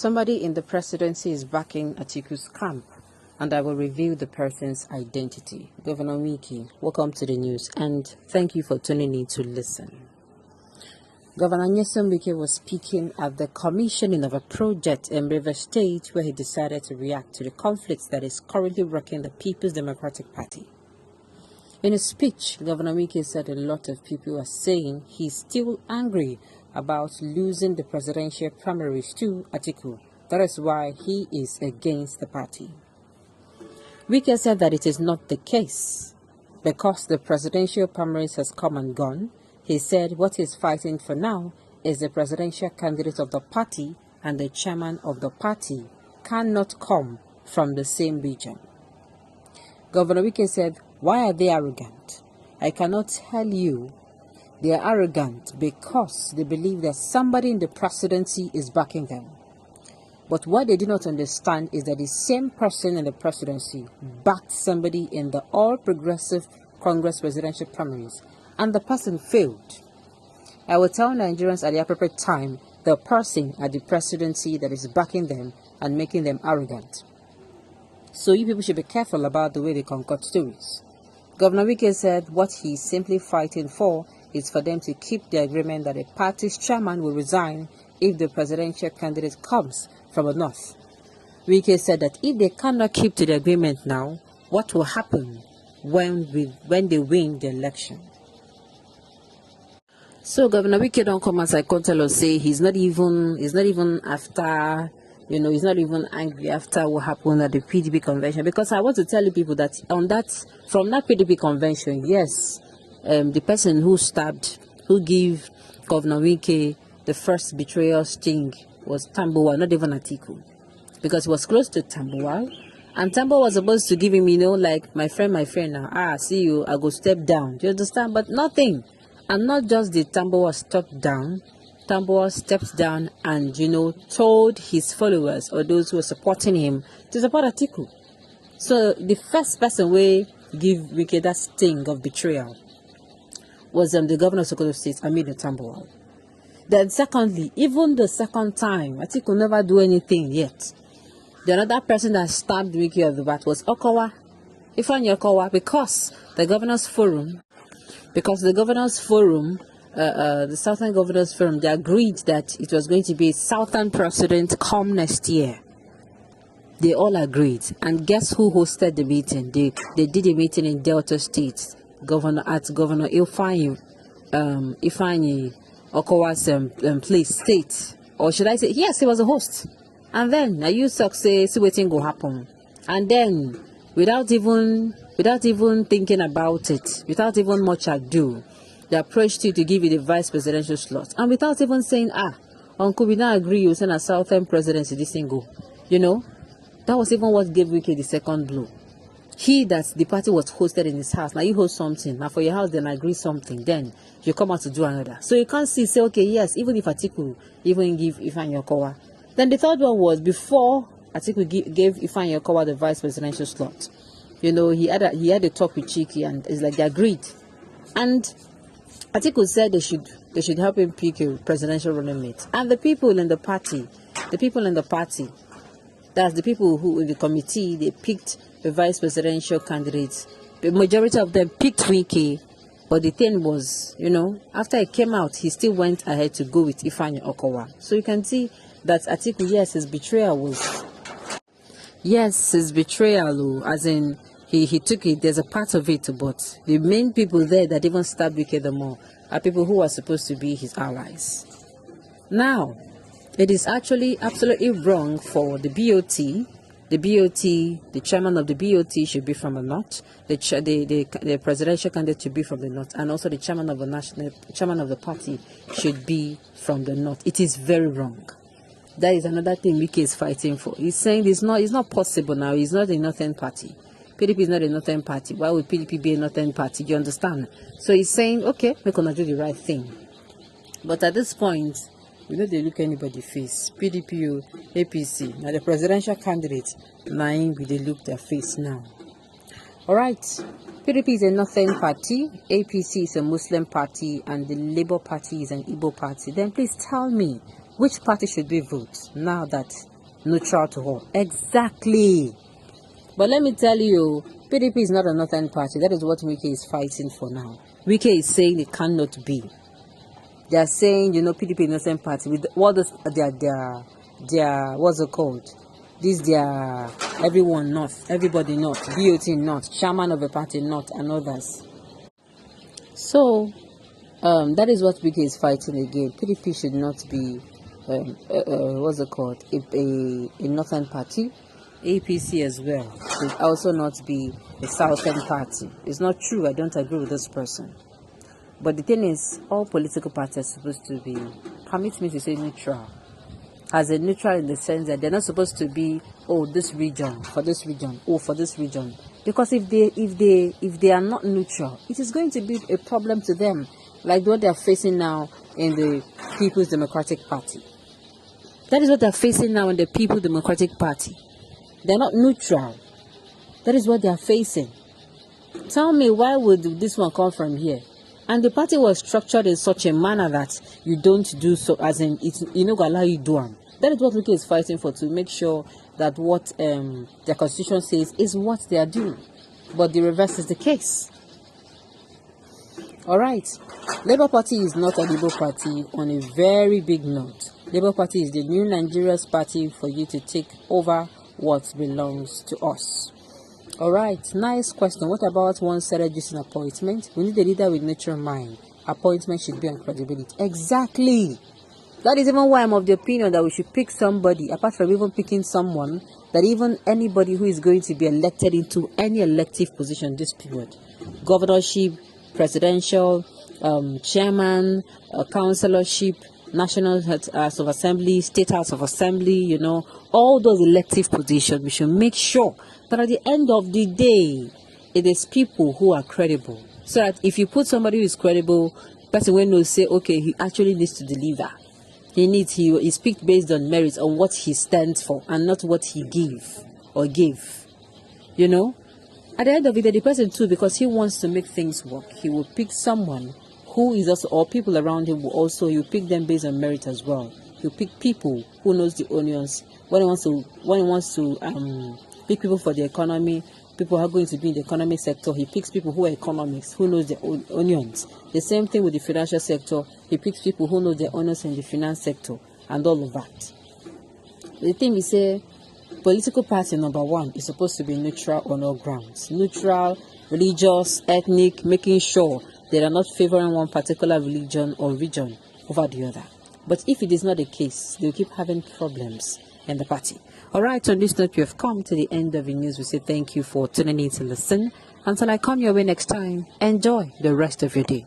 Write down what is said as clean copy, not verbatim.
Somebody in the presidency is backing Atiku's camp, and I will reveal the person's identity. Governor Wike, welcome to the news, and thank you for tuning in to listen. Governor Wike was speaking at the commissioning of a project in River State, where he decided to react to the conflict that is currently rocking the People's Democratic Party. In his speech, Governor Wike said a lot of people are saying he's still angry about losing the presidential primaries to Atiku. That is why he is against the party. Wike said that it is not the case. Because the presidential primaries has come and gone, he said what he's fighting for now is the presidential candidate of the party, and the chairman of the party cannot come from the same region. Governor Wike said, why are they arrogant? I cannot tell you. They are arrogant because they believe that somebody in the presidency is backing them. But what they do not understand is that the same person in the presidency backed somebody in the All Progressive Congress presidential primaries, and the person failed. I will tell Nigerians at the appropriate time the person at the presidency that is backing them and making them arrogant. So you people should be careful about the way they concoct stories. Governor Wike said what he's simply fighting for is for them to keep the agreement that the party's chairman will resign if the presidential candidate comes from the north. Wike said that if they cannot keep to the agreement now, what will happen when they win the election? So Governor Wike don't come as I can tell us say he's not even after, he's not even angry after what happened at the PDP convention, because I want to tell you people that from that PDP convention, yes, the person who gave Governor Wike the first betrayal sting was Tambuwal, not even Atiku, because he was close to Tambuwal, and Tambuwal was supposed to give him, like my friend now, see you, I go step down. Do you understand? But nothing. And not just did Tambuwal step down, Tambuwal stepped down and, told his followers or those who were supporting him to support Atiku. So the first person who give Wike that sting of betrayal was the governor of Sokoto State, Aminu Tambuwal. Then secondly, even the second time, Atiku never do anything yet. The another person that stabbed Wike of the bat was Ifeanyi Okowa, because the governors forum, the Southern Governors Forum, they agreed that it was going to be a Southern president come next year. They all agreed. And guess who hosted the meeting? They did a meeting in Delta State, Governor Ifeanyi Okowa's place, state. Or should I say, yes, he was a host. And then, now you say waiting go happen. And then, without even thinking about it, without even much ado, they approached you to give you the vice presidential slot, and without even saying, Uncle, we now agree you send a Southern presidency, this thing go. That was even what gave Wike the second blow. The party was hosted in his house. Now you host something. Now for your house, then agree something. Then you come out to do another. So you can't say, okay, yes, even if Atiku even give Ifeanyi Okowa. Then the third one was before Atiku gave Ifeanyi Okowa the vice presidential slot. He had a talk with Chiki, and it's like they agreed. And Atiku said they should help him pick a presidential running mate. And the people in the party, that's the people who in the committee, they picked the vice presidential candidates. The majority of them picked Wike, but the thing was, after he came out, he still went ahead to go with Ifeanyi Okowa. So you can see that Atiku, yes, his betrayal, as in he took it, there's a part of it, but the main people there that even stabbed Wike the more are people who are supposed to be his allies. Now, it is actually absolutely wrong for the BOT. The chairman of the BOT should be from the north. The presidential candidate should be from the north, and also the chairman of the party should be from the north. It is very wrong. That is another thing Wike is fighting for. He's saying it's not possible now. He's not a northern party. PDP is not a northern party. Why would PDP be a northern party? You understand? So he's saying, okay, we're gonna do the right thing. But at this point, they look anybody face. PDP, APC. Now the presidential candidate, they look their face now. Alright. PDP is a northern party, APC is a Muslim party, and the Labour Party is an Igbo party. Then please tell me, which party should we vote now that neutral to all. Exactly. But let me tell you, PDP is not a northern party. That is what Wike is fighting for now. Wike is saying it cannot be. They are saying, PDP is northern party with what is their what's it called? Their everyone north, everybody north, BOT north, chairman of a party north, and others. So that is what Wike is fighting again. PDP should not be what's it called? A northern party. APC as well should also not be a southern party. It's not true. I don't agree with this person. But the thing is, all political parties are supposed to be, permit me to say, neutral. As a neutral in the sense that they're not supposed to be, this region for this region, for this region. Because if they are not neutral, it is going to be a problem to them, like what they are facing now in the People's Democratic Party. That is what they're facing now in the People's Democratic Party. They're not neutral. That is what they are facing. Tell me, why would this one come from here? And the party was structured in such a manner that you don't do so, as in it's not going to allow you to do them. That is what Wike is fighting for, to make sure that what their constitution says is what they are doing. But the reverse is the case. Alright. Labour Party is not a Labour Party on a very big note. Labour Party is the new Nigeria's party for you to take over what belongs to us. Alright, nice question. What about one-sided using appointment? We need a leader with natural mind. Appointment should be on credibility. Exactly. That is even why I'm of the opinion that we should pick somebody, apart from even picking someone, that even anybody who is going to be elected into any elective position this period, governorship, presidential, chairman, councillorship, National House of Assembly, State House of Assembly, all those elective positions, we should make sure that at the end of the day, it is people who are credible. So that if you put somebody who is credible, person will know, say, okay, he actually needs to deliver. He speaks based on merits, on what he stands for, and not what he give or gave. At the end of the day, the person too, because he wants to make things work, he will pick someone who is also, or people around him will also, you pick them based on merit as well. You pick people who knows the onions. When he wants to pick people for the economy, people who are going to be in the economic sector, he picks people who are economics, who knows the onions. The same thing with the financial sector, he picks people who know the onions in the finance sector, and all of that. The thing we say, political party number one is supposed to be neutral on all grounds. Neutral, religious, ethnic, making sure they are not favoring one particular religion or region over the other. But if it is not the case, they will keep having problems in the party. Alright, on this note, we have come to the end of the news. We say thank you for tuning in to listen. Until I come your way next time, enjoy the rest of your day.